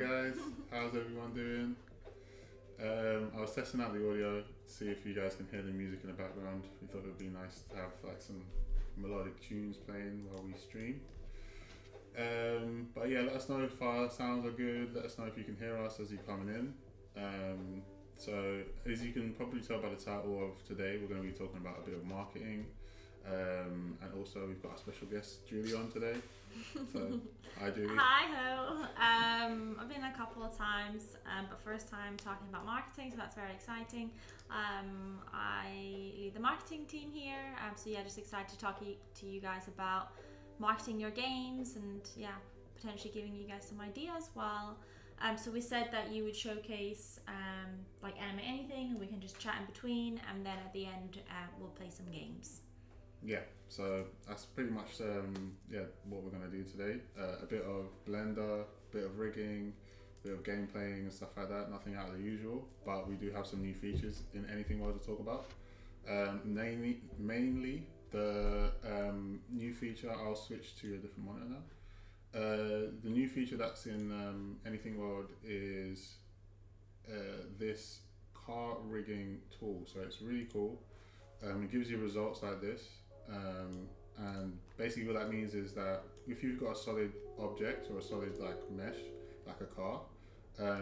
guys, how's everyone doing? I was testing out the audio to see if you guys can hear the music in the background. We thought it would be nice to have like some melodic tunes playing while we stream. But yeah, let us know if our sounds are good. Let us know if you can hear us as you're coming in. So as you can probably tell by the title of today, we're going to be talking about a bit of marketing. And also we've got our special guest Julie on today. So hi Julie. Hi ho. I've been a couple of times, but first time talking about marketing, so that's very exciting. I lead the marketing team here, so yeah, just excited to talk to you guys about marketing your games and yeah, potentially giving you guys some ideas as well. So we said that you would showcase like anime anything, and we can just chat in between, and then at the end we'll play some games. Yeah, so that's pretty much what we're going to do today. A bit of Blender, a bit of rigging, a bit of game playing and stuff like that. Nothing out of the usual, but we do have some new features in Anything World to talk about. Mainly the new feature, I'll switch to a different monitor now. The new feature that's in Anything World is this car rigging tool. So it's really cool. It gives you results like this. And basically what that means is that if you've got a solid object or a solid like mesh, like a car,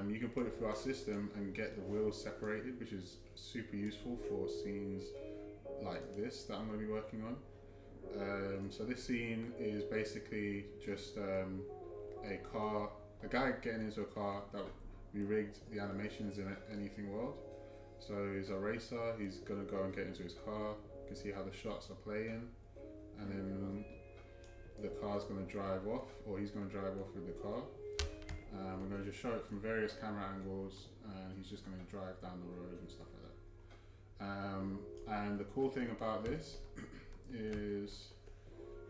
you can put it through our system and get the wheels separated, which is super useful for scenes like this that I'm going to be working on. So this scene is basically just a guy getting into a car that we rigged the animations in Anything World. So he's a racer, he's going to go and get into his car. You can see how the shots are playing, and then the car's going to drive off, or he's going to drive off with the car. We're going to just show it from various camera angles, and he's just going to drive down the road and stuff like that. And the cool thing about this is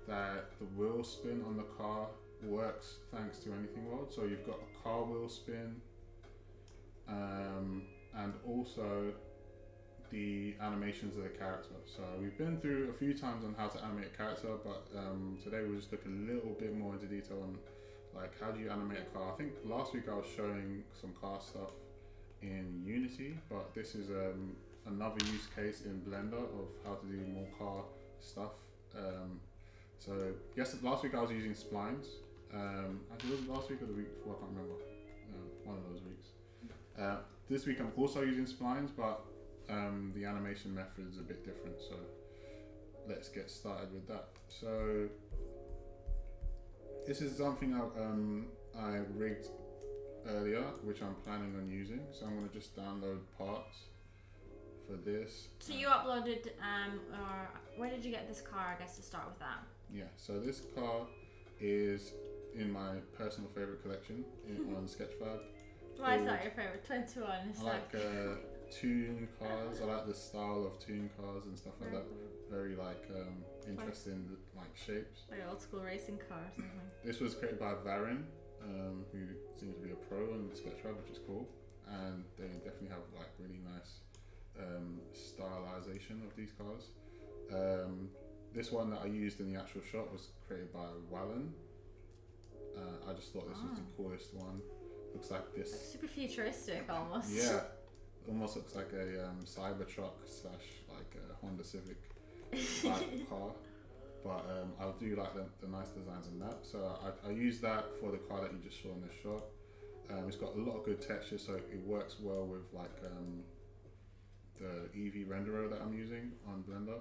that the wheel spin on the car works thanks to Anything World. So you've got a car wheel spin, and also the animations of the character. So we've been through a few times on how to animate a character, but today we'll just look a little bit more into detail on like how do you animate a car. I think last week I was showing some car stuff in Unity, but this is another use case in Blender of how to do more car stuff. So yes, last week I was using splines. Actually, was it last week or the week before? I can't remember. One of those weeks. This week I'm also using splines, but the animation method is a bit different, so let's get started with that. So this is something I rigged earlier, which I'm planning on using. So I'm going to just download parts for this. So you uploaded, or where did you get this car? I guess to start with that. Yeah, so this car is in my personal favorite collection on Sketchfab. Why is that your favorite? 21. I like tune cars. I like the style of tune cars and stuff like that. Very like interesting like shapes. Like old school racing cars. This was created by Varin, who seems to be a pro on Sketchfab, which is cool. And they definitely have like really nice stylization of these cars. This one that I used in the actual shot was created by Wallen. I just thought this was the coolest one. Looks like this. Like super futuristic almost. Yeah, almost looks like a Cybertruck / like a Honda Civic type car. But I do like the nice designs in that. So I use that for the car that you just saw in this shot. It's got a lot of good texture, so it works well with like the Eevee renderer that I'm using on Blender.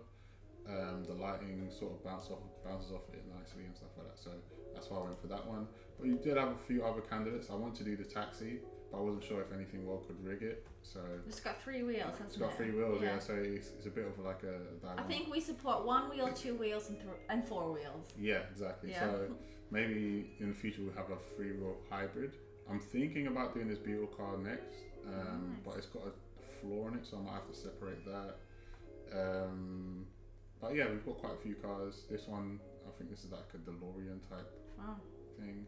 The lighting sort of bounces off it nicely and stuff like that. So that's why I went for that one. But you did have a few other candidates. I wanted to do the taxi, but I wasn't sure if Anything World could rig it. So it's got 3 wheels, hasn't it? It's got 3 wheels, yeah. So it's a bit of like a dilemma. I think we support 1 wheel, 2 wheels, and 4 wheels. Yeah, exactly. Yeah. So maybe in the future we'll have a 3-wheel hybrid. I'm thinking about doing this Beetle car next, but it's got a flaw in it, so I might have to separate that. But yeah, we've got quite a few cars. This one, I think this is like a DeLorean type thing.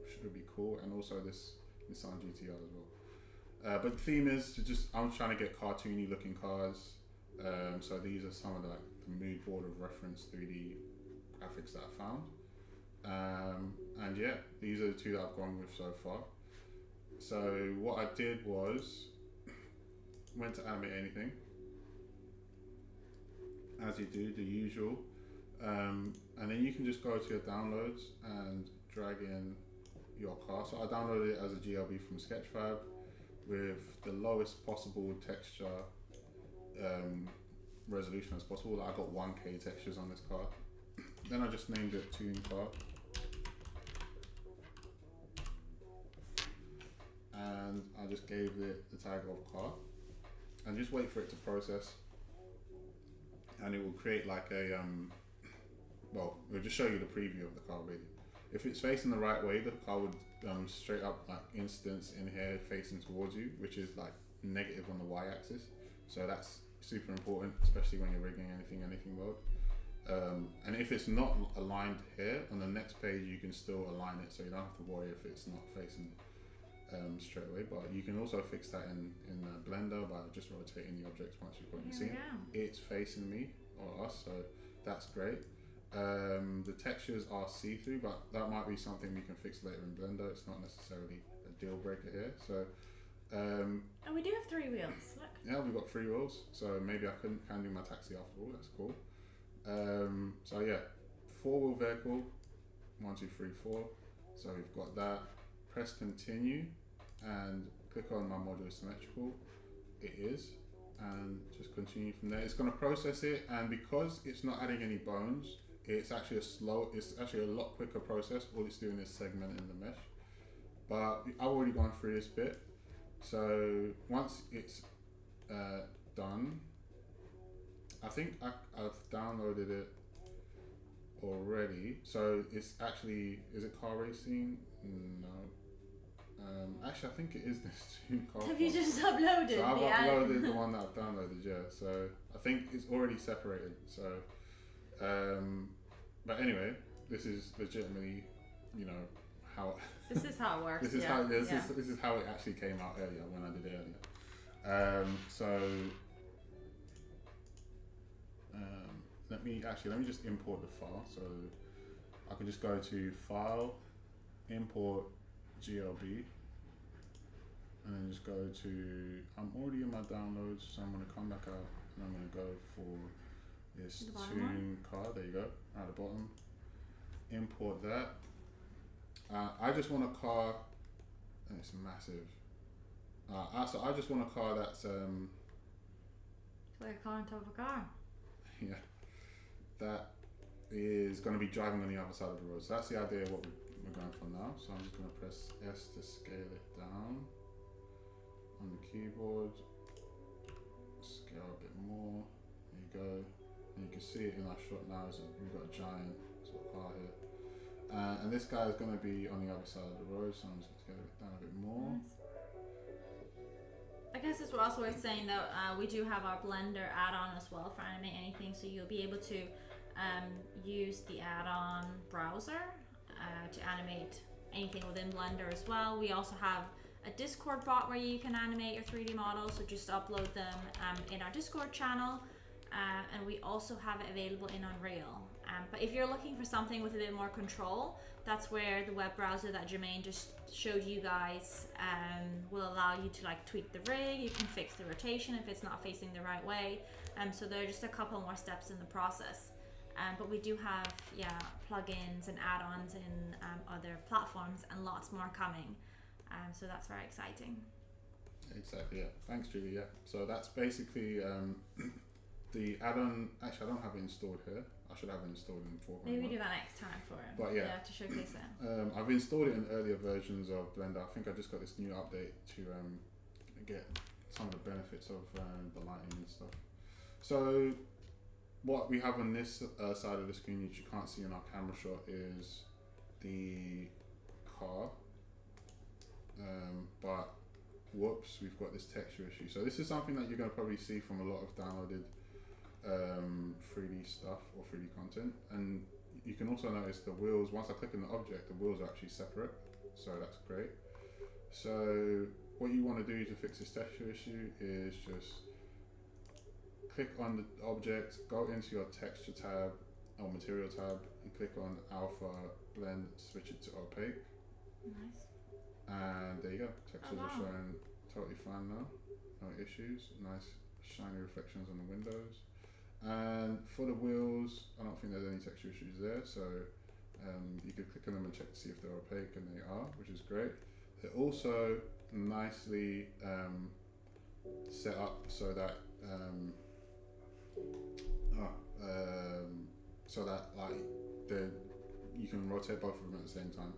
Should be cool. And also this Nissan GTR as well. But the theme is to I'm trying to get cartoony looking cars. So these are some of the mood board of reference 3D graphics that I found. And yeah, these are the 2 that I've gone with so far. So what I did was went to animate anything, as you do, the usual, and then you can just go to your downloads and drag in your car. So I downloaded it as a GLB from Sketchfab with the lowest possible texture resolution as possible. I got 1K textures on this car. Then I just named it Tune Car. And I just gave it the tag of car. And just wait for it to process. And it will create like a, well, it'll just show you the preview of the car really. If it's facing the right way, the car would straight up like instance in here facing towards you, which is like negative on the y-axis. So that's super important, especially when you're rigging anything mode. And if it's not aligned here, on the next page you can still align it, so you don't have to worry if it's not facing straight away. But you can also fix that in Blender by just rotating the objects once you've got in the scene. It's facing me or us, so that's great. The textures are see-through, but that might be something we can fix later in Blender. It's not necessarily a deal breaker here. So and we do have 3 wheels. Look. Yeah, we've got 3 wheels, so maybe I can do my taxi after all. That's cool. So yeah, 4-wheel vehicle, 1, 2, 3, 4. So we've got that. Press continue and click on my module symmetrical. It is, and just continue from there. It's going to process it, and because it's not adding any bones, it's actually a lot quicker process. All it's doing is segmenting the mesh. But I've already gone through this bit. So once it's done, I think I've downloaded it already. So it's actually, is it car racing? No. Actually, I think it is this Tune Car. Have you just uploaded? So I've uploaded the one that I've downloaded, yeah. So I think it's already separated. So, but anyway, this is legitimately, how. This is how it works. This is how it actually came out earlier when I did it earlier. Let me just import the file. So I can just go to File, Import GLB, and then just go to. I'm already in my downloads, so I'm going to come back out and I'm going to go for this Tune Car. There you go, at the bottom. Import that. I just want a car, and it's massive. So I just want a car that's it's like a car on top of a car. Yeah, that is going to be driving on the other side of the road. So that's the idea of what we're going for now. So I'm just going to press S to scale it down on the keyboard. Scale a bit more. There you go. And you can see it in our shot now. So we've got a giant sort of car here. And this guy is going to be on the other side of the road, so I'm just going to scale it down a bit more. I guess it's also worth saying that we do have our Blender add-on as well for Animate Anything, so you'll be able to use the add-on browser to animate anything within Blender as well. We also have a Discord bot where you can animate your 3D models, so just upload them in our Discord channel, and we also have it available in Unreal. But if you're looking for something with a bit more control, that's where the web browser that Jermaine just showed you guys will allow you to like tweak the rig. You can fix the rotation if it's not facing the right way. So there are just a couple more steps in the process. But we do have plugins and add-ons in other platforms and lots more coming. So that's very exciting. Exactly, yeah. Thanks, Julie. Yeah. So that's basically the add-on. Actually, I don't have it installed here. I should have it installed in 4.1. Maybe we do that next time for it. But yeah, to showcase it. I've installed it in earlier versions of Blender. I think I just got this new update to get some of the benefits of the lighting and stuff. So what we have on this side of the screen, which you can't see in our camera shot, is the car. But whoops, we've got this texture issue. So this is something that you're going to probably see from a lot of downloaded 3D stuff or 3D content. And you can also notice the wheels, once I click on the object, the wheels are actually separate. So that's great. So what you want to do to fix this texture issue is just click on the object, go into your texture tab or material tab and click on alpha blend, switch it to opaque. Nice. And there you go. Textures Oh, are wow. showing totally fine now. No issues. Nice shiny reflections on the windows. And for the wheels, I don't think there's any texture issues there. So you could click on them and check to see if they're opaque, and they are, which is great. They're also nicely set up so that so that like you can rotate both of them at the same time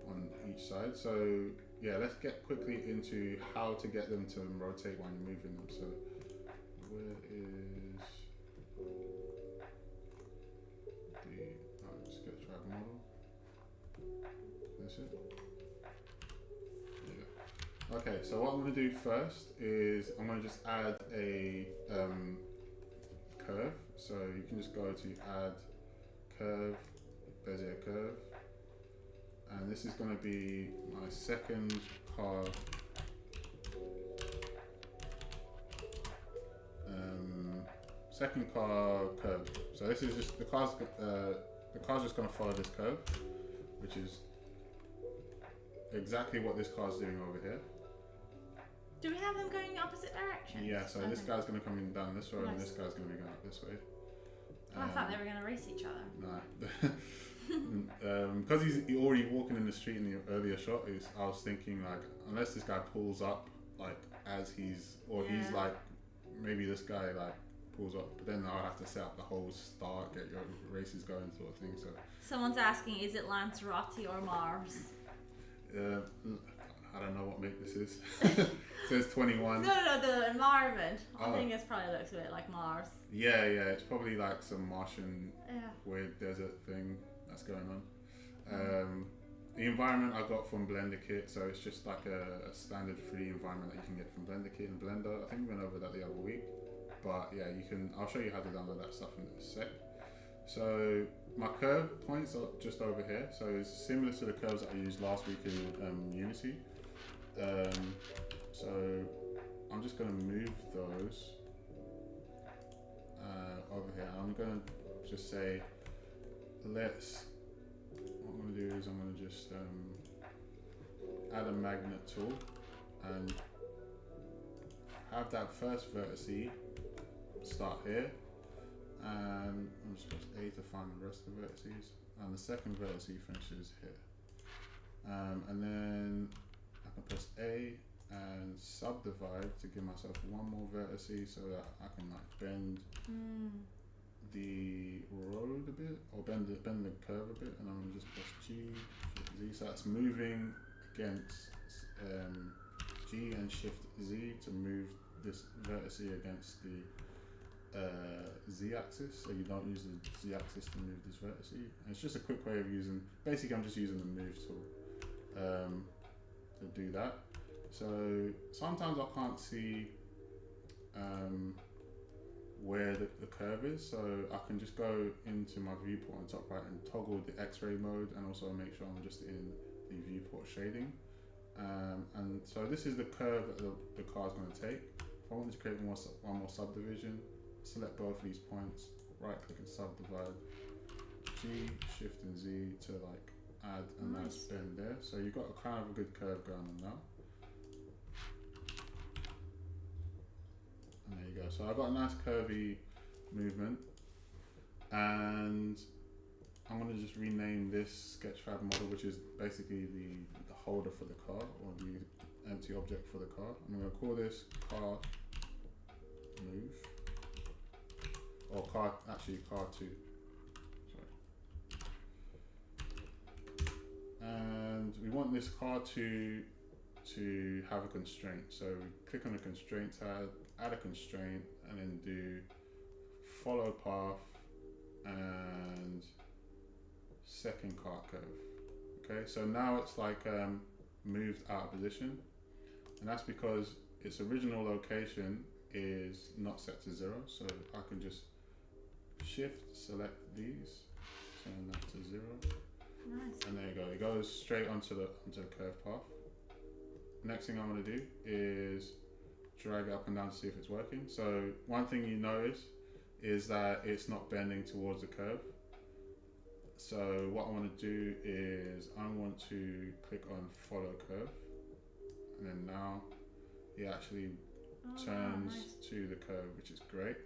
on each side. So yeah, let's get quickly into how to get them to rotate when you're moving them. So where is the Sketchfab model? That's it. There you go. Okay, so what I'm going to do first is I'm going to just add a curve. So you can just go to add curve, Bezier curve, and this is going to be my second car curve. So this is just the car's just going to follow this curve, which is exactly what this car's doing over here. Do we have them going opposite directions? Yeah, so this guy's going to come in down this road, and this guy's going to be going up this way. Oh, I thought they were going to race each other. Nah. Because he's already walking in the street in the earlier shot, I was thinking like, unless this guy pulls up like as he's like, maybe this guy like pulls up, but then I'll have to set up the whole start, get your races going sort of thing. So someone's asking, is it Lanzarote or Mars? I don't know what make this is. It says 21. No, the environment. I think it probably looks a bit like Mars. Yeah, it's probably like some Martian weird desert thing that's going on. The environment I got from Blender Kit, so it's just like a standard free environment that you can get from Blender Kit and Blender. I think we went over that the other week, but yeah, I'll show you how to download that stuff in a sec. So my curve points are just over here, so it's similar to the curves that I used last week in Unity. So I'm just going to move those over here. I'm going to just say, what I'm going to do is I'm going to just add a magnet tool and have that first vertice start here, and I'm just press A to find the rest of the vertices, and the second vertice finishes here, and then I can press A and subdivide to give myself one more vertex so that I can like bend the road a bit, or bend the curve a bit, and I'm gonna just press G, Z, so that's moving against G and Shift Z to move this vertex against the Z axis, so you don't use the Z axis to move this vertex. And it's just a quick way of basically I'm just using the move tool to do that. So sometimes I can't see where the curve is, so I can just go into my viewport on the top right and toggle the X-ray mode, and also make sure I'm just in the viewport shading. And so this is the curve that the car is going to take. If I want to create one more subdivision, select both of these points, right click and subdivide, G, Shift and Z to like add a nice bend there. So you've got a kind of a good curve going on now. And there you go. So I've got a nice curvy movement, and I'm going to just rename this Sketchfab model, which is basically the holder for the car, or the empty object for the car. I'm going to call this car move, or car 2. And we want this car to have a constraint. So we click on the constraint tab, add a constraint, and then do follow path and second car curve. Okay, so now it's like moved out of position, and that's because its original location is not set to 0. So I can just shift select these, turn that to 0. Nice. And there you go. It goes straight onto the curve path. Next thing I'm going to do is drag it up and down to see if it's working. So one thing you notice is that it's not bending towards the curve. So what I want to do is I want to click on follow curve, he actually Oh, turns nice. to the curve, which is great.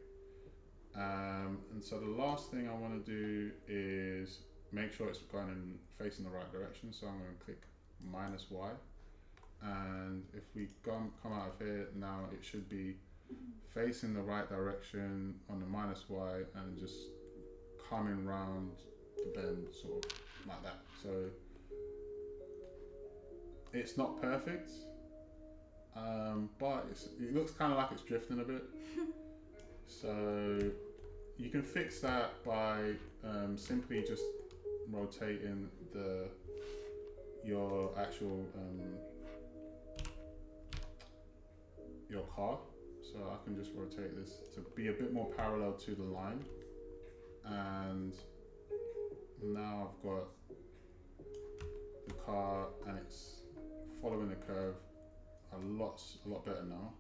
And so the last thing I want to do is make sure it's going in facing the right direction. So I'm going to click -Y, and if we come out of here now, it should be facing the right direction on the -Y and just coming round the bend, sort of like that. So it's not perfect, but it looks kind of like it's drifting a bit. So you can fix that by simply just rotating your actual your car. So I can just rotate this to be a bit more parallel to the line, and now I've got the car and it's following the curve a lot better now.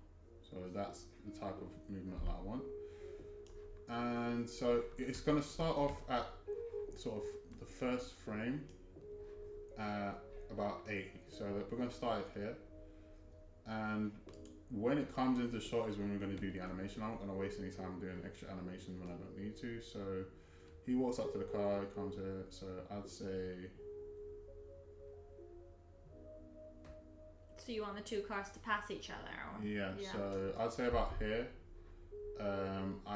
So that's the type of movement that I want. And so it's going to start off at sort of the first frame at about 80. So we're going to start it here, and when it comes into shot is when we're going to do the animation. I'm not going to waste any time doing extra animation when I don't need to. So he walks up to the car, he comes here, so I'd say... So you want the two cars to pass each other? Or? Yeah, so I'd say about here.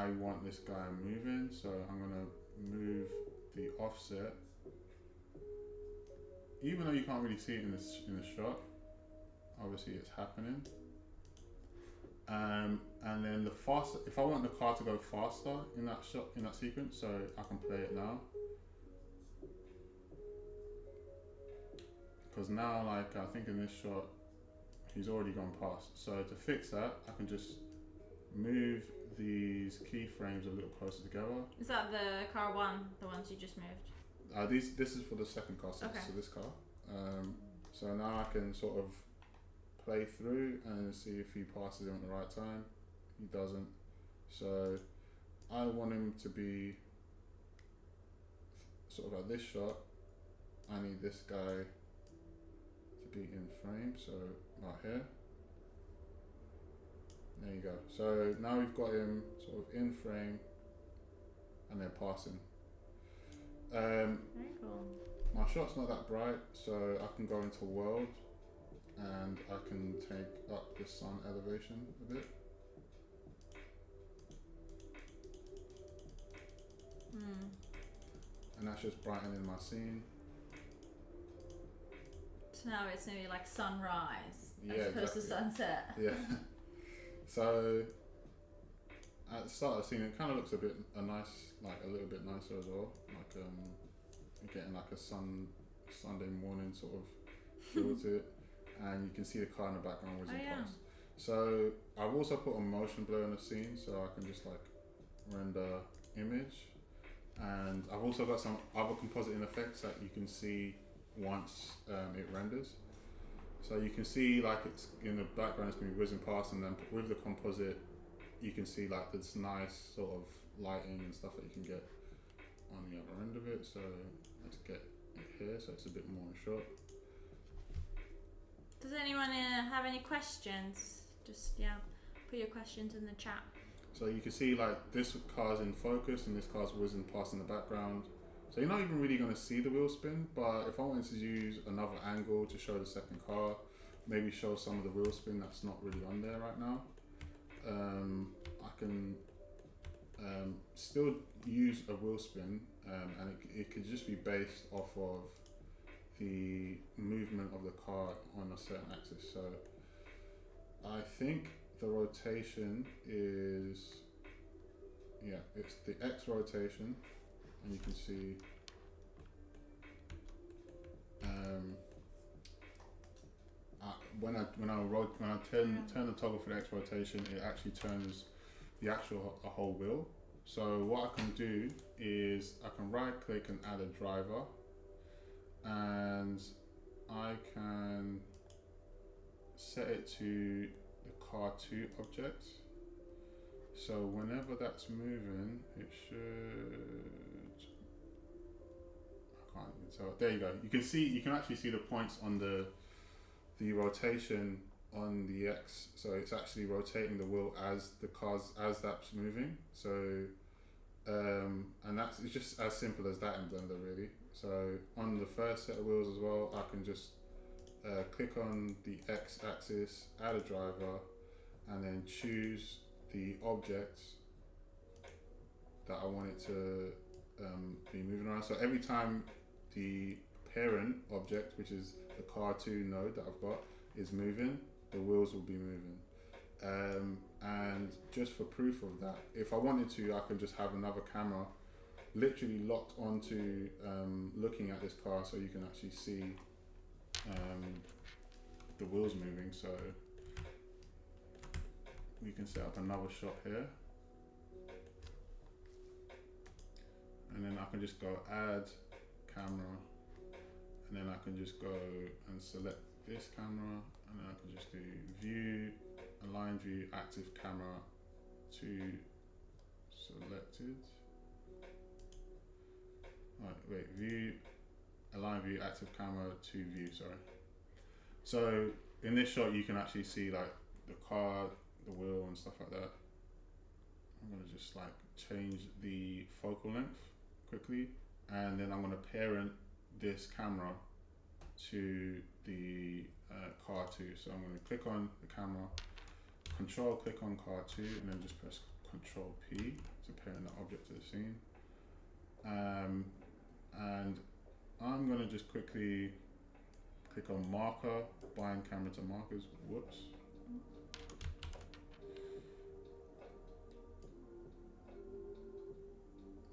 I want this guy moving, so I'm going to move the offset. Even though you can't really see it in the shot, obviously it's happening. And then the faster, if I want the car to go faster in that shot, in that sequence, so I can play it now. Because now, like, I think in this shot, he's already gone past. So to fix that, I can just move these keyframes a little closer together. Is that the car one, the ones you just moved? This is for the second car, so, okay. so this car. So now I can sort of play through and see if he passes him at the right time. He doesn't. So I want him to be sort of at this shot. I need this guy to be in frame, so right here. There you go. So now we've got him sort of in frame and then passing. Very cool. My shot's not that bright, so I can go into world and I can take up the sun elevation a bit. And that's just brightening my scene. So now it's maybe like sunrise Yeah, as opposed to sunset. Yeah. So at the start of the scene, it kind of looks a little bit nicer as well. Like you're getting like a Sunday morning sort of feel to it, and you can see the car in the background whizzing past. So I've also put a motion blur in the scene, so I can just like render image, and I've also got some other compositing effects that you can see once it renders. So you can see like it's in the background, it's going to be whizzing past, and then with the composite you can see like this nice sort of lighting and stuff that you can get on the other end of it. So let's get it here so it's a bit more short. Does anyone have any questions? Just put your questions in the chat. So you can see like this car's in focus and this car's whizzing past in the background. So you're not even really going to see the wheel spin, but if I wanted to use another angle to show the second car, maybe show some of the wheel spin that's not really on there right now, I can still use a wheel spin, and it could just be based off of the movement of the car on a certain axis. So I think the rotation is, it's the X rotation, and you can see when I turn the toggle for the X rotation, it actually turns the a whole wheel. So what I can do is I can right click and add a driver, and I can set it to the car 2 object. So whenever that's moving, it should, I can't even tell. There you go. You can actually see the points on the rotation on the X, so it's actually rotating the wheel as that's moving. So and it's just as simple as that in Blender, really. So on the first set of wheels as well, I can just click on the X axis, add a driver, and then choose the object that I want it to be moving around. So every time the parent object, which is the car2 node that I've got, is moving, the wheels will be moving. And just for proof of that, if I wanted to, I can just have another camera literally locked onto looking at this car, so you can actually see the wheels moving. So we can set up another shot here, and then I can just go add camera, and then I can just go and select this camera, and then I can just do view, align view, active camera to selected. View, align view, active camera to view, sorry. So in this shot you can actually see like the car, the wheel and stuff like that. I'm gonna just like change the focal length quickly, and then I'm gonna parent this camera to the car2. So I'm gonna click on the camera, control click on car2, and then just press control P to parent the object to the scene. And I'm gonna just quickly click on marker, bind camera to markers. Whoops.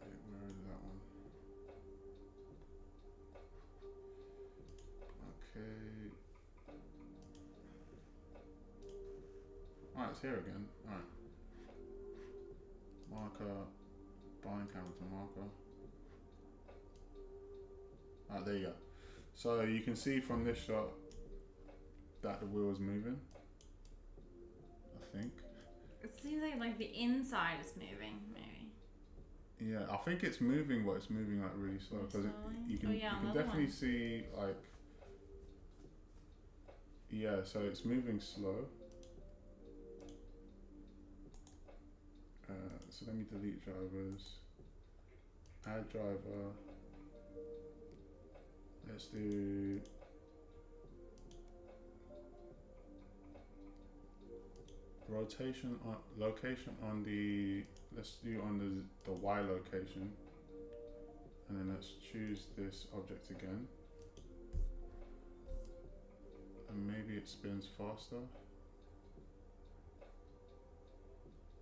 Wait, where is that one? Okay. Alright, it's here again. Alright. Marker, bind camera to marker. Alright, there you go. So you can see from this shot that the wheel is moving, I think. It seems like the inside is moving, maybe. Yeah, I think it's moving, but it's moving like really slow, because you can definitely see like, yeah, so it's moving slow. So let me delete drivers, add driver. Let's do rotation on location on the, let's do on the Y location, and then let's choose this object again, and maybe it spins faster.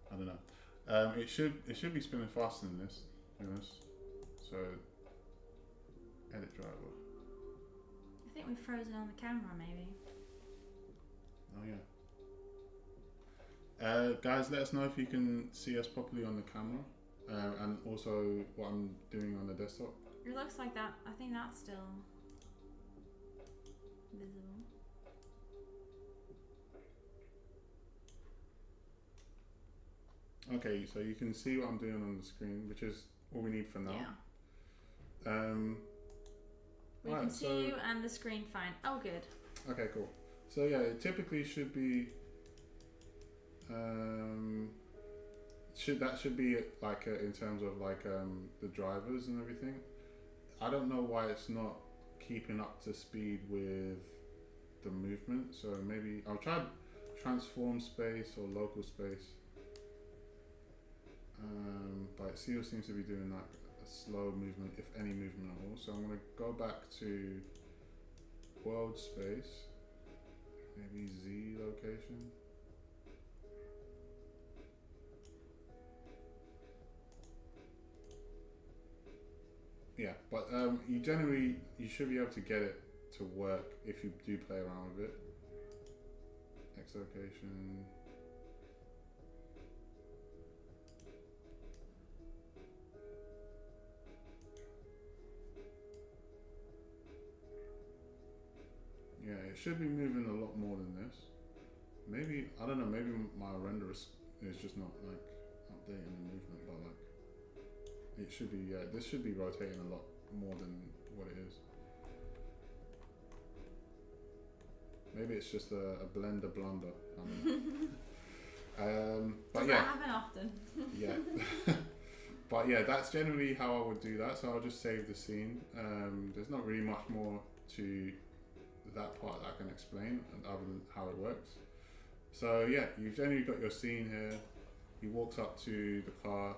I don't know. It should be spinning faster than this, to be honest. So edit driver. I think we've frozen on the camera, maybe. Oh yeah. Guys, let us know if you can see us properly on the camera, and also what I'm doing on the desktop. It looks like that. I think that's still visible. Okay, so you can see what I'm doing on the screen, which is all we need for now. Yeah. We can see you and the screen fine. Oh, good. Okay, cool. So yeah, it typically should be should be like in terms of like the drivers and everything. I don't know why it's not keeping up to speed with the movement. So maybe I'll try transform space or local space. But Seal seems to be doing like a slow movement, if any movement at all. So I'm going to go back to world space, maybe Z location. Yeah, but you should be able to get it to work if you do play around with it. X location. Yeah, it should be moving a lot more than this. Maybe, I don't know, maybe my render is just not like updating the movement, but like it should be, yeah, this should be rotating a lot more than what it is. Maybe it's just a blender blunder. I don't know. But Does yeah, that happen often? yeah. But yeah, that's generally how I would do that. So I'll just save the scene. There's not really much more to that part that I can explain, other than how it works. So yeah, you've generally got your scene here. He walks up to the car.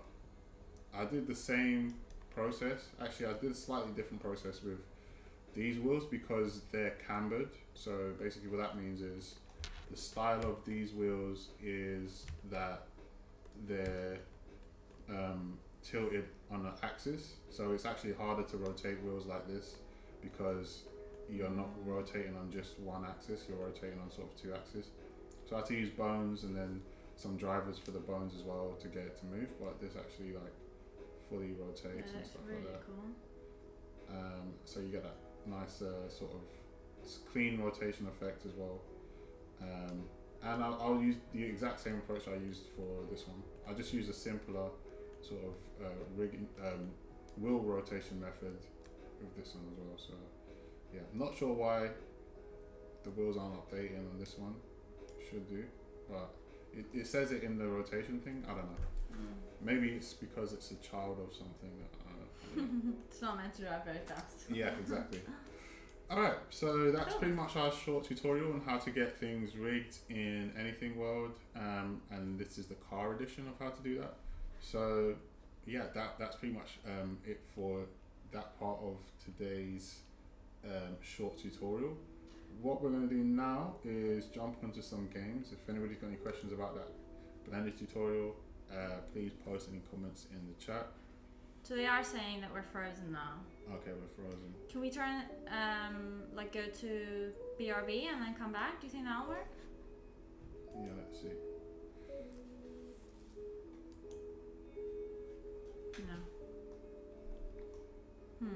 I did the same process. Actually, I did a slightly different process with these wheels because they're cambered. So basically what that means is the style of these wheels is that they're tilted on an axis. So it's actually harder to rotate wheels like this because you're not rotating on just one axis, you're rotating on sort of two axes. So I had to use bones and then some drivers for the bones as well to get it to move, but this actually like fully rotates and stuff really like that. cool. So you get that nice sort of clean rotation effect as well. And I'll use the exact same approach I used for this one. I just use a simpler sort of wheel rotation method with this one as well. So yeah, I'm not sure why the wheels aren't updating on this one. Should do, but it says it in the rotation thing. I don't know. Maybe it's because it's a child of something that I don't know. It's not meant to drive very fast. Yeah, exactly. Alright, so that's pretty much our short tutorial on how to get things rigged in Anything World, and this is the car edition of how to do that. So yeah, that's pretty much it for that part of today's short tutorial. What we're going to do now is jump onto some games. If anybody's got any questions about that Blender tutorial, please post any comments in the chat. So they are saying that we're frozen now. Okay, we're frozen. Can we turn, like go to BRB and then come back? Do you think that'll work? Yeah, let's see. No.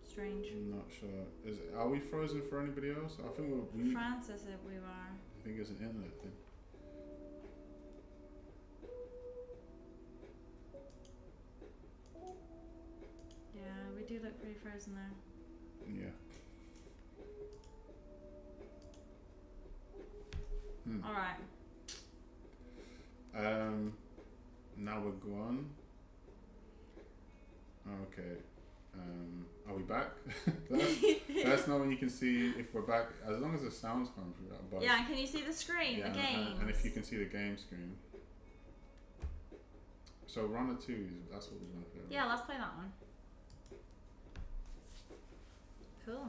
Strange. I'm not sure. Are we frozen for anybody else? I think we Francis said we were. I think it's an internet thing. Yeah, we do look pretty frozen there. Yeah. Alright. Now we're gone. Okay. Are we back? let us know when you can see if we're back. As long as the sounds come through that buzz. Yeah, can you see the screen? Yeah, the game? and if you can see the game screen. So Runner 2, that's what we're going to play. Yeah, let's play that one. Cool.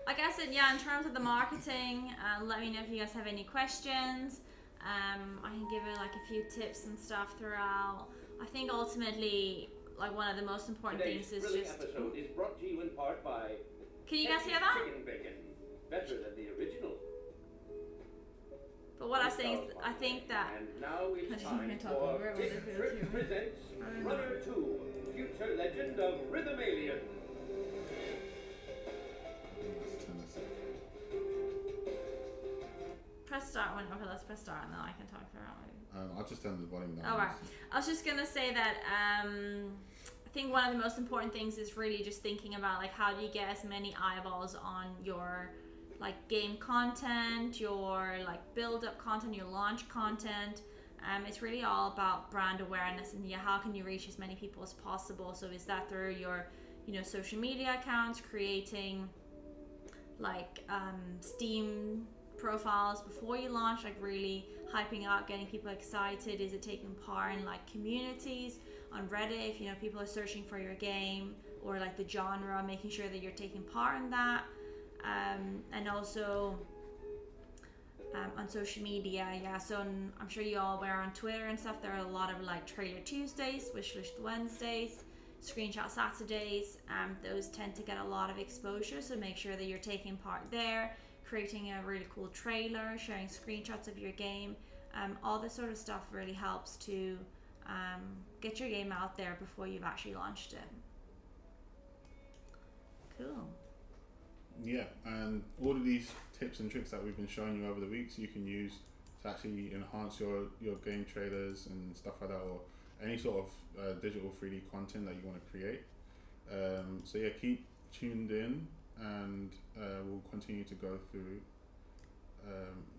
I guess in terms of the marketing, let me know if you guys have any questions. I can give you like a few tips and stuff throughout. I think ultimately, like one of the most important things is just. Episode is brought to you in part by. Can you guys hear that? Chicken bacon, better than the original. But what I'm saying is, I think that. And now it's Can time you talk for over it with Big the Trick field presents Runner 2, Future Legend of Rhythmalion. Press start when. Okay, let's press start and then I can talk throughout. I'll just turn the volume down. Oh, right. I was just gonna say that I think one of the most important things is really just thinking about like how do you get as many eyeballs on your like game content, your like build up content, your launch content. It's really all about brand awareness and how can you reach as many people as possible. So is that through your social media accounts, creating like Steam profiles before you launch, like really hyping up, getting people excited? Is it taking part in like communities on Reddit if people are searching for your game or like the genre, making sure that you're taking part in that, and also on social media. So I'm sure you all were on Twitter and stuff. There are a lot of like Trailer Tuesdays, Wishlist Wednesdays, Screenshot Saturdays. Those tend to get a lot of exposure, so make sure that you're taking part there, creating a really cool trailer, sharing screenshots of your game. All this sort of stuff really helps to get your game out there before you've actually launched it. Cool. Yeah, and all of these tips and tricks that we've been showing you over the weeks you can use to actually enhance your game trailers and stuff like that, or any sort of digital 3D content that you want to create. So yeah, keep tuned in and we'll continue to go through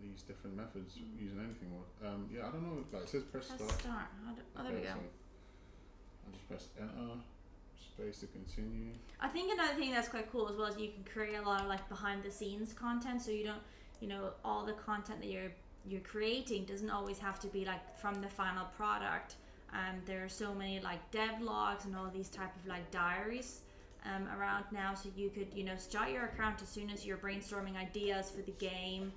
these different methods using anything. Yeah, I don't know. Like it says press Press start. start. Oh, there we go. So I'll just press enter, space to continue. I think another thing that's quite cool as well is you can create a lot of like behind the scenes content, so you don't, you know, all the content that you're creating doesn't always have to be like from the final product. There are so many like devlogs and all these type of like diaries around now, so you could, you know, start your account as soon as you're brainstorming ideas for the game.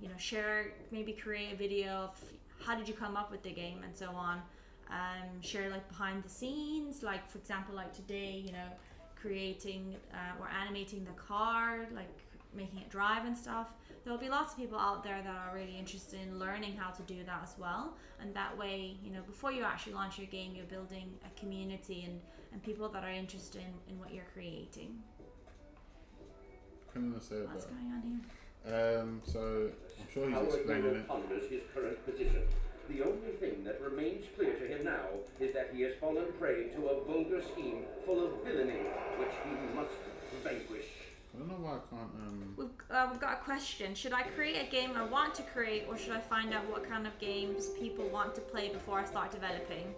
You know, share, maybe create a video of how did you come up with the game and so on. Share like behind the scenes, like for example, like today, you know, creating or animating the car, like making it drive and stuff. There'll be lots of people out there that are really interested in learning how to do that as well, and that way, you know, before you actually launch your game, you're building a community and people that are interested in what you're creating. Couldn't say it What's better. going on here? So I'm sure he's Our explaining hero it. ponders his current position. The only thing that remains clear to him now is that he has fallen prey to a vulgar scheme full of villainy, which he must vanquish. I don't know why I can't. We've got a question. Should I create a game I want to create, or should I find out what kind of games people want to play before I start developing?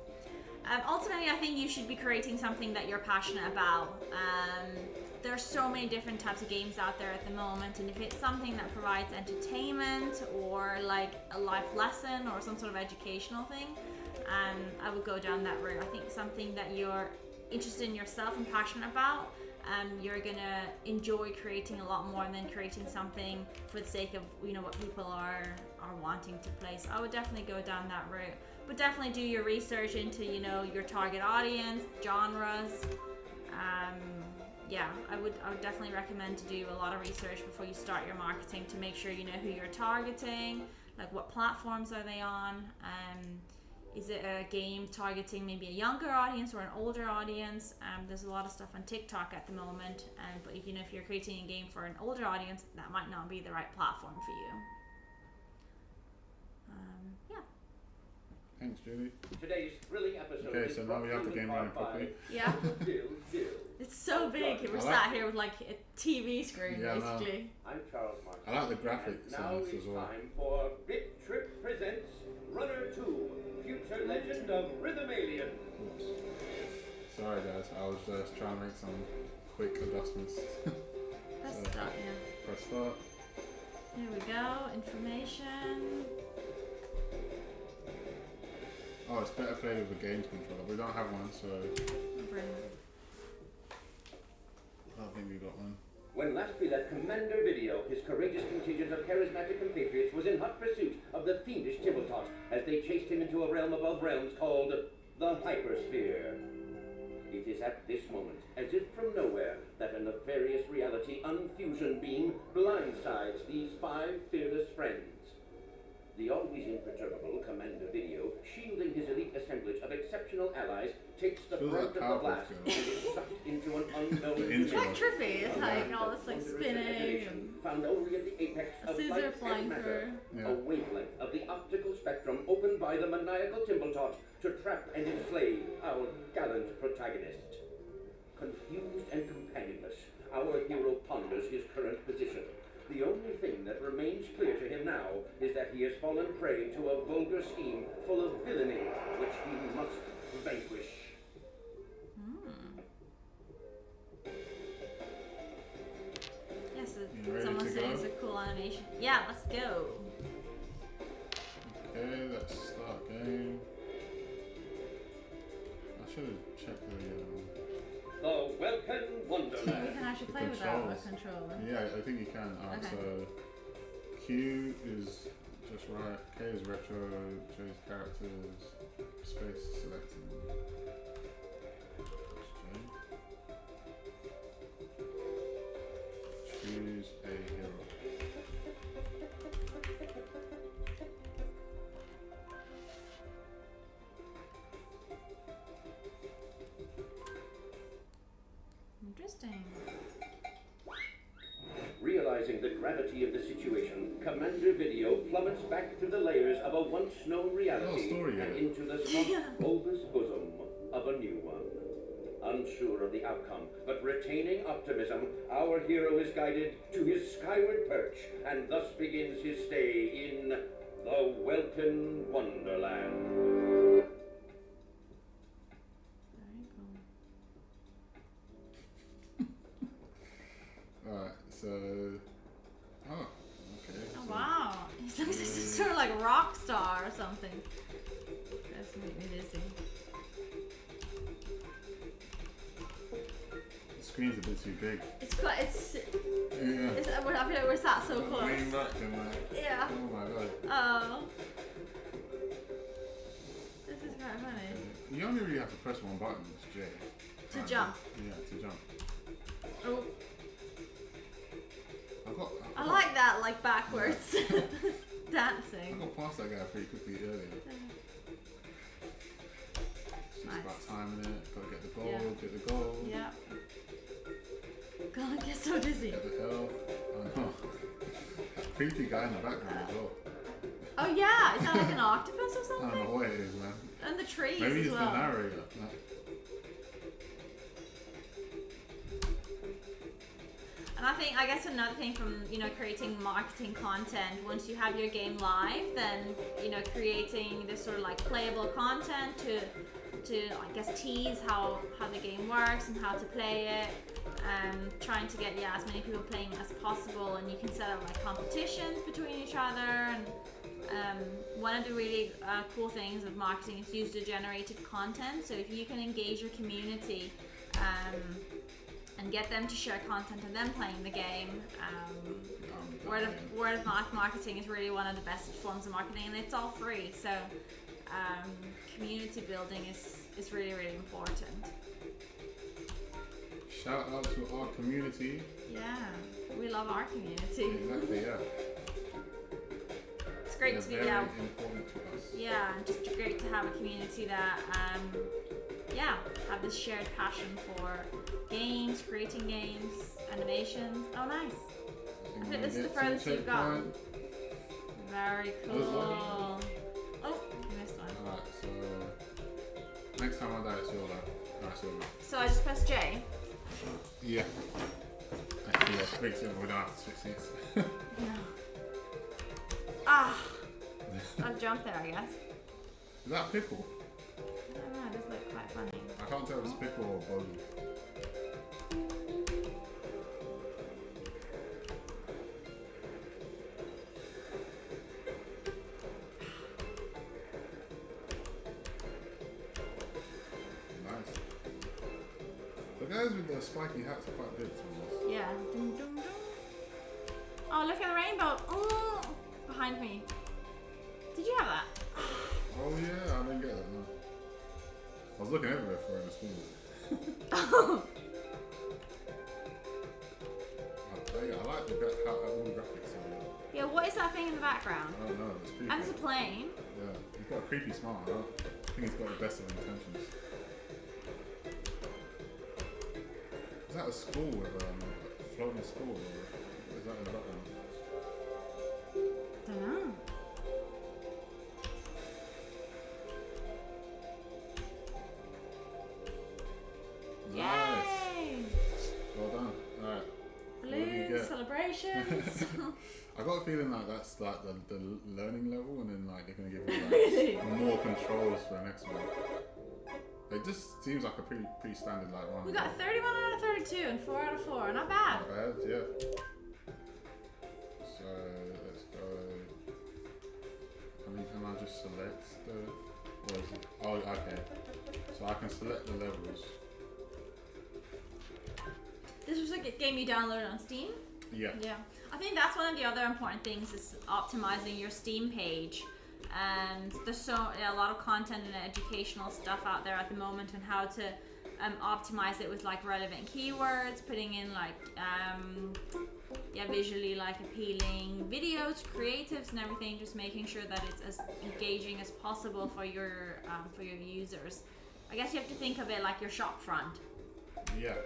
Ultimately, I think you should be creating something that you're passionate about. There are so many different types of games out there at the moment, and if it's something that provides entertainment or like a life lesson or some sort of educational thing, I would go down that route. I think something that you're interested in yourself and passionate about, you're gonna enjoy creating a lot more than creating something for the sake of, you know, what people are wanting to play. So I would definitely go down that route, but definitely do your research into, you know, your target audience, genres. Yeah, I would definitely recommend to do a lot of research before you start your marketing to make sure you know who you're targeting, like what platforms are they on. Is it a game targeting maybe a younger audience or an older audience? There's a lot of stuff on TikTok at the moment, but if you're creating a game for an older audience, that might not be the right platform for you. Yeah. Thanks, Julie. Today's thrilling episode Okay, is so now brought we to have you the in game part running by properly. Yeah. Dill. It's so big. We're I sat like- here with like a TV screen, Yeah, I know. basically. I'm Charles Martin. I like the graphic And now sounds it's as well. time for Bit Trip presents Runner 2, Future Legend of Rhythm Alien. Oops. Sorry guys, I was just trying to make some quick adjustments. Press So- start, yeah. Press start. Here we go. Information. Oh, it's better played with a games controller. We don't have one, so I don't think we got one. When last we left Commander Video, his courageous contingent of charismatic compatriots was in hot pursuit of the fiendish Timbletot as they chased him into a realm above realms called the Hypersphere. It is at this moment, as if from nowhere, that a nefarious reality unfusion beam blindsides these 5 fearless friends. The always imperturbable Commander Video, shielding his elite assemblage of exceptional allies, takes the Feels brunt like of the blast Powerpuff and is sucked into an unknown The It's intro. like trippy. It's Yeah. like all this like spinning and found only at the apex a of scissor light flying and matter. through. Yeah. A wavelength of the optical spectrum opened by the maniacal Timbletot to trap and enslave our gallant protagonist. Confused and companionless, our hero ponders his current position. The only thing that remains clear to him now is that he has fallen prey to a vulgar scheme full of villainy, which he must vanquish. Yes, You ready someone to said go? it's a cool animation. Yeah, let's go. Okay, let's start game. I should have checked The Welkin You Wonderland. can actually The play without a controls. controller. Yeah, I think you can. Alright, Okay. so Q is just right, K is retro, J is characters, space is selecting. That's J. Choose a hero. Interesting. Realizing the gravity of the situation, Commander Video plummets back through the layers of a once known reality Oh, story, and yeah. into the soft, bulbous bosom of a new one. Unsure of the outcome, but retaining optimism, our hero is guided to his skyward perch, and thus begins his stay in the Welkin Wonderland. Alright, so. Oh, okay. Oh so wow, he looks sort of like a rock star or something. That's make me dizzy. The screen's a bit too big. It's quite. It's. Yeah. We're sat so close. Lean back and like. Yeah. Oh my god. Oh. This is quite funny. You only really have to press one button, it's J. To jump. Yeah, to jump. Oh. I I like that, like backwards dancing. I got past that guy pretty quickly earlier. It's just Nice. about timing it. Gotta get the gold, Yeah. get the gold. Yeah. God, I get so dizzy. Get the health. Oh no. That creepy guy in the background as well. Oh yeah, is that like an octopus or I don't something? know what it is, man. And the trees Maybe as it's well. the narrator. And I guess another thing from, creating marketing content, once you have your game live, then, creating this sort of like playable content to I guess tease how the game works and how to play it, trying to get as many people playing as possible, and you can set up like competitions between each other. And one of the really cool things of marketing is user generated content. So if you can engage your community and get them to share content and then playing the game, word of mouth marketing is really one of the best forms of marketing, and it's all free. So community building is really, really important. Shout out to our community. Yeah, we love our community. Exactly, yeah. It's great They're to be very out. important to us. Yeah, and just great to have a community that, have this shared passion for games, creating games, animations. Oh, nice. I think this is the furthest you've gone. Very cool. Oh, you missed one. Alright, so next time I die, it's your life. No, it's your life. So I just press J. Yeah. Actually, yeah, fix it. We don't have to fix it. No. Ah! I've jumped there, I guess. Is that pickle? I don't know, it does look quite funny. I can't tell if it's pickle or bogey. Nice. The guys with the spiky hats are quite good. Yeah. Dun, dun, dun. Oh, look at the rainbow. Oh, behind me. Did you have that? Oh yeah, I didn't get that. No. I was looking everywhere for it in the school. I'll tell you, I like how all the graphics are. Yeah, what is that thing in the background? I don't know. It's creepy. And there's a plane. Yeah, he's got a creepy smile. I think he's got the best of intentions. Is that a school with a floating school, or is that in the background? Don't know. Nice. Yay! Well done. Alright. Balloons, celebrations. I got a feeling like that's like the learning level, and then like they're gonna give you Really? like more controls for the next one. It just seems like a pretty standard like one. We got 31 out of 32 and 4 out of 4. Not bad. Not bad, yeah. So let's go. I mean, can I just select the? Or is it? Oh, okay. So I can select the levels. This was a game you downloaded on Steam? Yeah. Yeah. I think that's one of the other important things is optimizing your Steam page. And there's a lot of content and educational stuff out there at the moment on how to optimize it with like relevant keywords, putting in like visually like appealing videos, creatives and everything, just making sure that it's as engaging as possible for your users. I guess you have to think of it like your shop front. Yeah.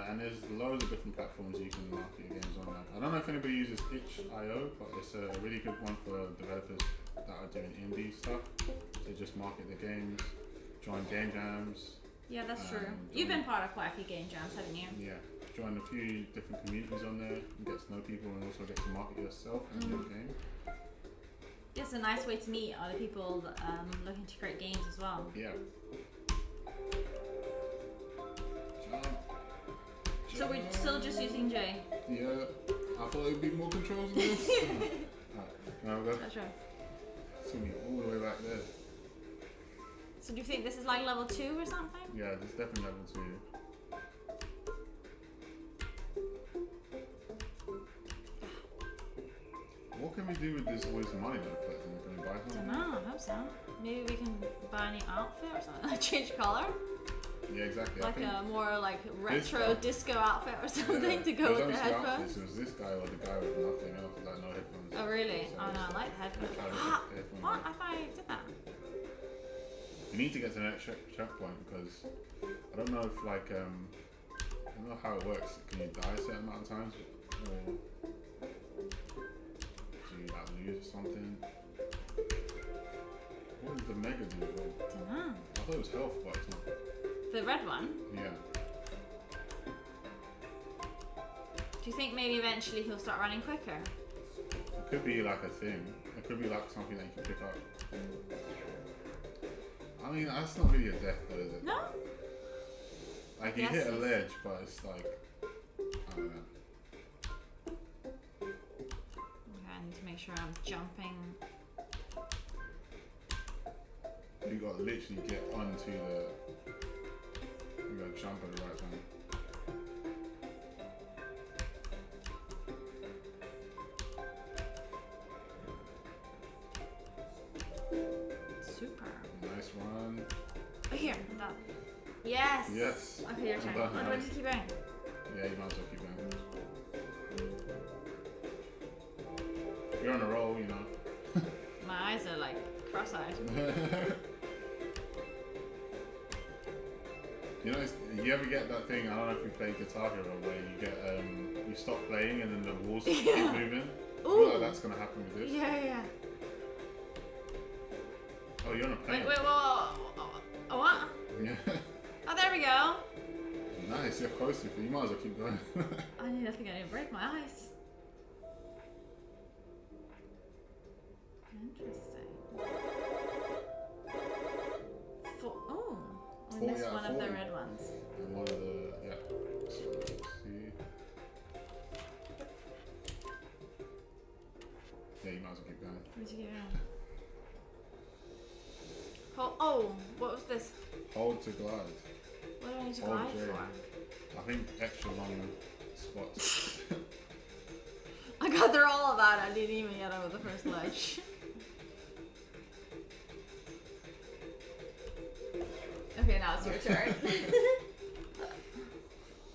And there's loads of different platforms you can market your games on now. I don't know if anybody uses itch.io, but it's a really good one for developers that are doing indie stuff. They just market their games, join game jams, Yeah, that's true. Um, You've been part of quite a few game jams, haven't you? Yeah, join a few different communities on there, and get to know people, and also get to market yourself and your game. It's a nice way to meet other people looking to create games as well. Yeah. Jump. So we're still just using J. Yeah, I thought it'd be more controls than this. Alright, now we go. That's right. It's gonna be all the way back there. So do you think this is like level 2 or something? Yeah, this is definitely level 2. What can we do with all this money that we're collecting? Can we buy I something? don't know, I hope so. Maybe we can buy a new outfit or something. Like change color? Yeah, exactly. Like I think a more like this retro guy- disco outfit or something to There go was with the only two outfits. headphones? It was this guy or the guy with nothing else, like no headphones. Oh really? So Oh no, it's- I like the headphones. try to Ah, get headphones what? on. I thought I did that. You need to get to the next checkpoint because I don't know if like I don't know how it works. Can you die a certain amount of times, or do you like lose something? What does the mega do? Don't know. I thought it was health, but it's not. The red one. Yeah. Do you think maybe eventually he'll start running quicker? It could be like a thing. It could be like something that you can pick up. I mean, that's not really a death though, is it? No. Like you Yes, hit a it's- ledge, but it's like I don't know. Okay, I need to make sure I'm jumping. You gotta literally get onto the. You gotta jump at the right time. Super. Nice one. Oh, here. I'm done. Yes. Yes. Okay, your turn. Well done, Oh, do I nice. just keep going? Yeah, you might as well keep going. If you're on a roll, you know. My eyes are like cross-eyed. You know, you ever get that thing? I don't know if you played Guitar Hero where you get you stop playing and then the walls keep Yeah. moving. I Ooh. feel like that's gonna happen with this. Yeah. Oh, you're on a plane. Wait, whoa. Oh, what? Yeah. Oh, there we go. Nice. You're close to it. You might as well keep going. I need to think I need to break my eyes. Interesting. Oh, we Four, missed yeah, one of the 40. red ones. And one of the So let's see. Yeah, you might as well keep going. Where'd you get around? Oh, what was this? Hold to glide. What do I need to Hold glide J. for? I think extra long spots. I got through all of that. I didn't even get over the first ledge. Okay, now it's your turn.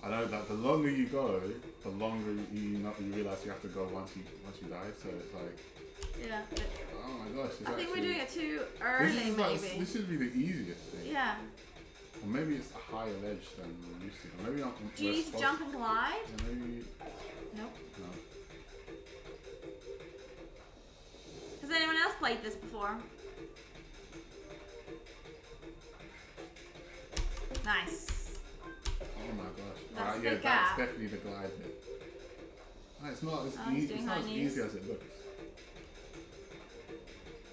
I know that the longer you go, the longer you realize you have to go once you die. So it's like, Yeah. oh my gosh! It's I think we're actually- doing it too early, this is maybe. like, this should be the easiest thing. Yeah. Or maybe it's a higher ledge than we're used to. Or maybe not. Do you need to jump and glide? Yeah, maybe. Nope. No. Has anyone else played this before? Nice. Oh my gosh. That's the yeah, gap. that's definitely the glide bit. It's not as Oh, he's easy. doing It's not high as knees. easy as it looks.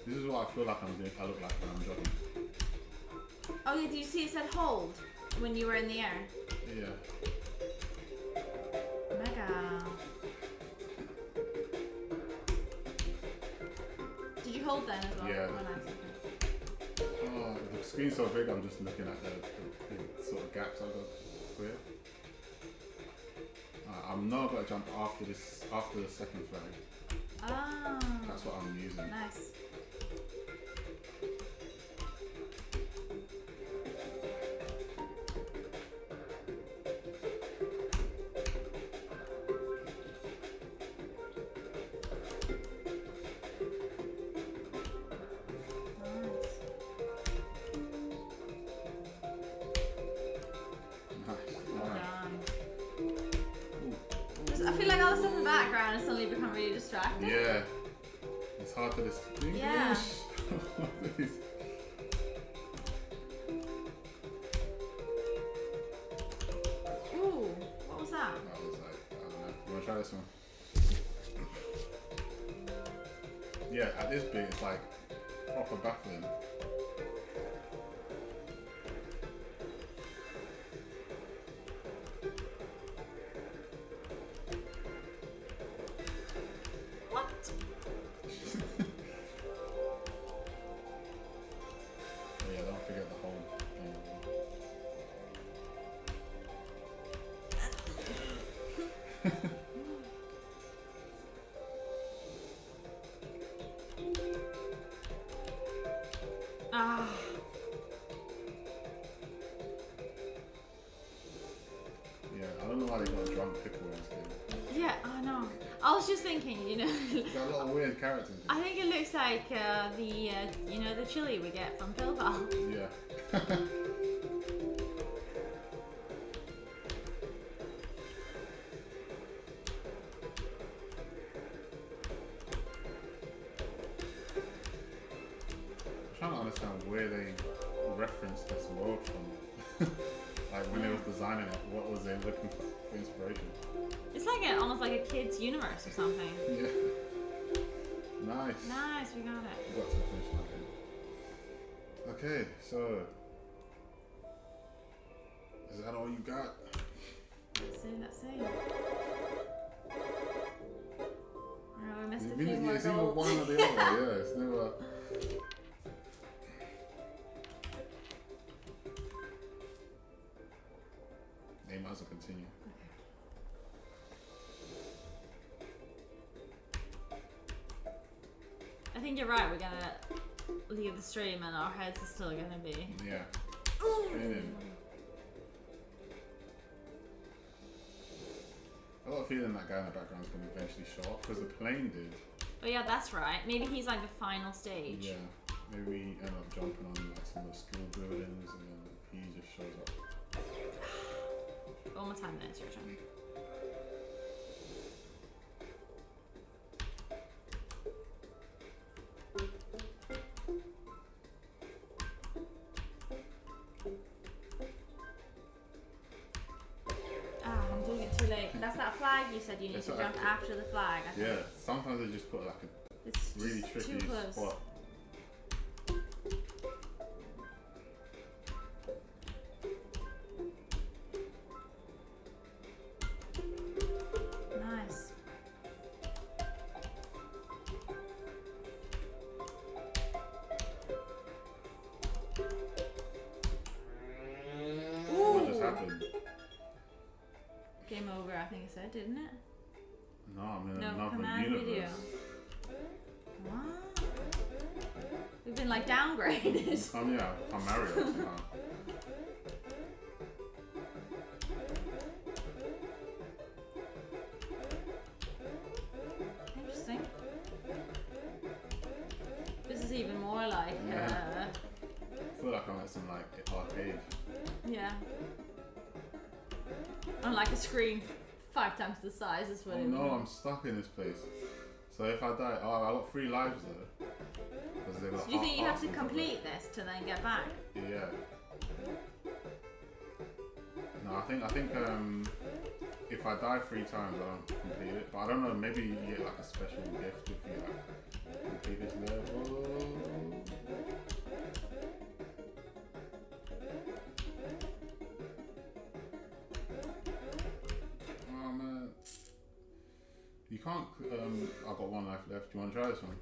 This is what I feel like I'm doing. I look like when I'm jogging. Oh yeah, did you see it said hold when you were in the air? Yeah. Mega. Did you hold then as well? Yeah. Oh, nice. Okay. Oh, the screen's so big. I'm just looking at the sort of gaps I've got to clear. I'm not going to jump after the second flag. Ah. That's what I'm using. Nice. Nice. Well Alright. done. Ooh. I feel like all the stuff in the background has suddenly become really distracting. Yeah. It's hard to distinguish. Yeah. try this one. Yeah, at this bit it's like proper baffling. What? Oh, yeah, don't forget the whole thing. Ah. Yeah, I don't know why they got a drunk pickle in this game. Yeah, I know. I was just thinking, They got a lot of weird characters. I think it looks like the chili we get from Bilbao. Yeah. I'm trying to understand where they referenced this world from. Like when they was designing it, what was they looking for inspiration? It's like almost like a kid's universe or something. Yeah. Nice. Nice, we got it. Got to the finish line. Okay, so is that all you got? Let's see. Oh, we missed a It's few more either goals. one or the other. Yeah, it's never. They might as well continue. I think you're right. We're gonna leave the stream, and our heads are still gonna be. Yeah. Spinning. I got a feeling that guy in the background is going to eventually show up because the plane did. But yeah, that's right. Maybe he's like the final stage. Yeah. Maybe we end up jumping on like some of the school buildings and then he just shows up. One more time, then it's your turn. Ah, I'm doing it too late. That's that flag you said you need It's to like- jump after the flag. I think. Yeah. Sometimes they just put like a It's really just tricky too close. spot. Nice. What just happened? Game over, I think it said, didn't it? No, I'm in No, another command universe. video. What? We've been like downgraded. Yeah, I'm Mario somehow. Interesting. This is even more like, Yeah. I feel like I'm at some like arcade. yeah. On like a screen 5 times the size is what Oh it no, means. I'm stuck in this place. So if I die, oh, I got 3 lives though. Because they got Do you think you have to half complete this to then get back? Yeah. No, I think if I die 3 times, I don't complete it. But I don't know, maybe you get like a special gift if you like complete this level. Oh man. You can't, I've got 1 life left. Do you want to try this one?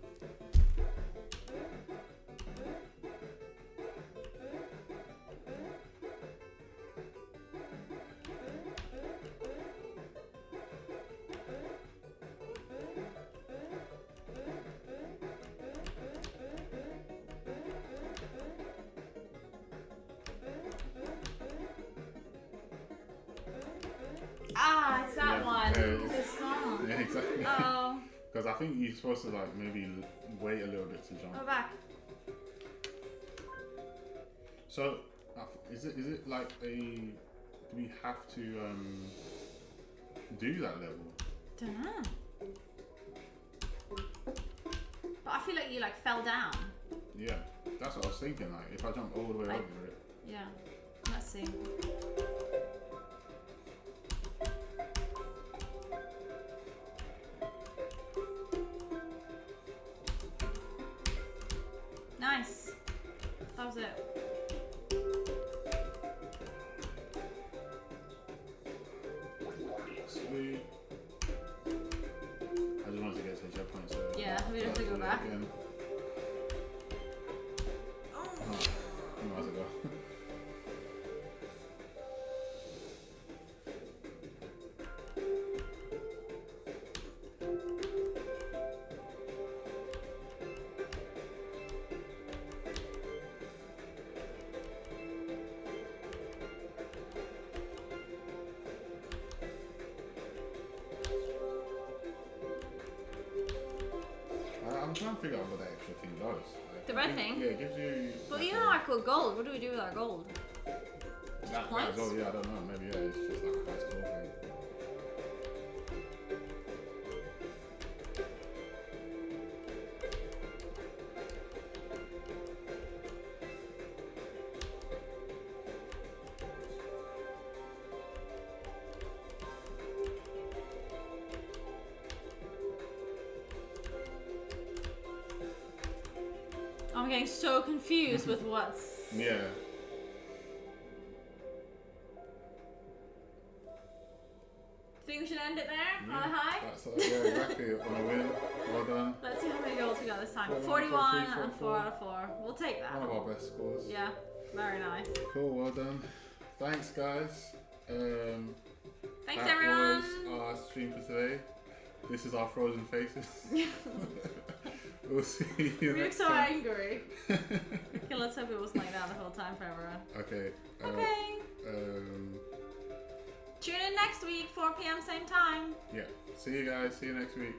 Ah, it's that Yeah, one. yeah, It's small. Yeah, exactly. Oh, Because I think you're supposed to like maybe wait a little bit to jump. go back. So, is it like a? Do we have to do that level? Don't know. But I feel like you like fell down. Yeah, that's what I was thinking. Like, if I jump all the way Like- over it, Yeah. Let's see. Yeah, we have to go do it back. again. Oh. We might as well go. I'm trying to figure out what that extra thing does. Like, The red it- thing? Yeah, it gives you. But like you know our gold. What do we do with our gold? that points? as well, yeah, I don't know. Maybe yeah, it's just like a high score thing. I'm getting so confused with what's. Yeah. Think we should end it there on a high? That's yeah, exactly. On a win. Well done. Let's see how many goals we got this time. 41, 41 43, and 4 out of 4. We'll take that. One of our best scores. Yeah, very nice. Cool, well done. Thanks, guys. Thanks, that everyone. was our stream for today. This is our frozen faces. We'll see you We look next so time. angry. Okay, let's hope it wasn't like that the whole time for everyone. Okay. Okay. Tune in next week, 4 p.m. same time. Yeah. See you guys. See you next week.